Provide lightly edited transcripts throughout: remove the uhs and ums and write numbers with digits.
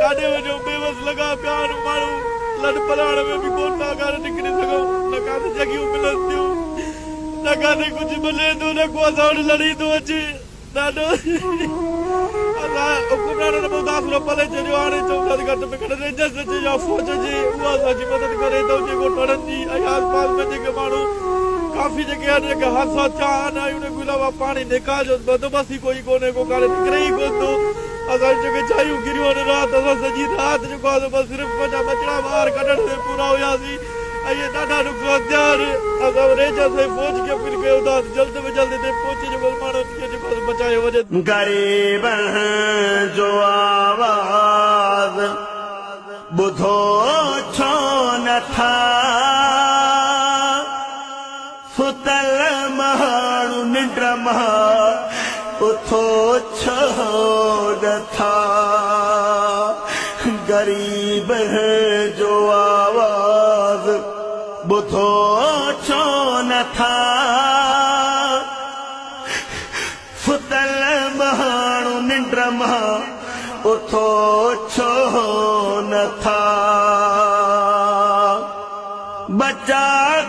काॾे वञो बेवस लॻा पिया आहिनि माण्हू लॾ पलाण में बि कोन था काॾे निकिरी सघूं न काॾे जॻहियूं मिलनि थियूं न काॾे कुझु मिले थो न को असां वटि लड़ी थो अचे ॾाढो असां हुकुमराननि में दाख़िलो पले छॾियो हाणे चऊं था घटि में घटि रेंजर्स अचे या फौज अचे उहा असांजी मदद करे थो जेको टड़नि जी ऐं आस पास में जेके माण्हू काफ़ी जेके आहिनि जेके हादसा थिया आहिनि ऐं उन खां अलावा पाणी निकाल जो बंदोबस्त ई कोई कोन्हे को काॾे निकिरे ई कोन थो असां जेके चाहियूं गिरियूं आहिनि राति असां सॼी राति जेको आहे बसि सिर्फ़ु पंहिंजा बचड़ा ॿार कढण में पूरा हुयासीं ऐं इहे ॾाढा नुक़सान थिया आहिनि असां रेंजर्स ऐं फौज खे अपील कयूं था जल्द में जल्द हिते पहुचे जेको माण्हुनि खे जेको बचायो वञे ग़रीब जो आवाज़ ॿुधो छो नथा सुतल माण्हू निंड मां उथो छो नथा ग़रीब जो आवाज़ ॿुधो छो नथा सुतल माण्हू निंड मां उथो छो नथा बचा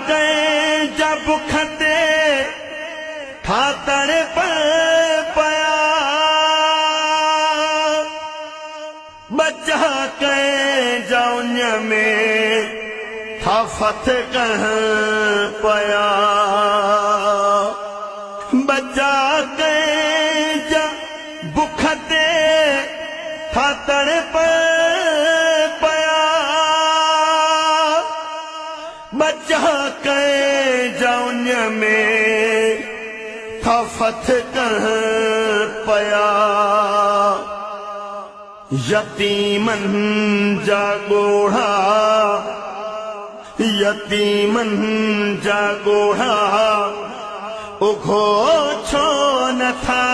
कंहिंजा बुख ते ठातण पिया बचा कंहिंजा उन में थाफत पिया बचा कंहिंजा बुख ते ठातण पिया बचा कंहिंजा उन में थाफत पिया यतीमनि जा ॻोढ़ा उघो छो नथा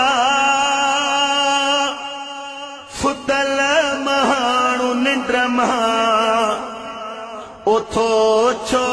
सुतल माण्हू निंड मां उथो छो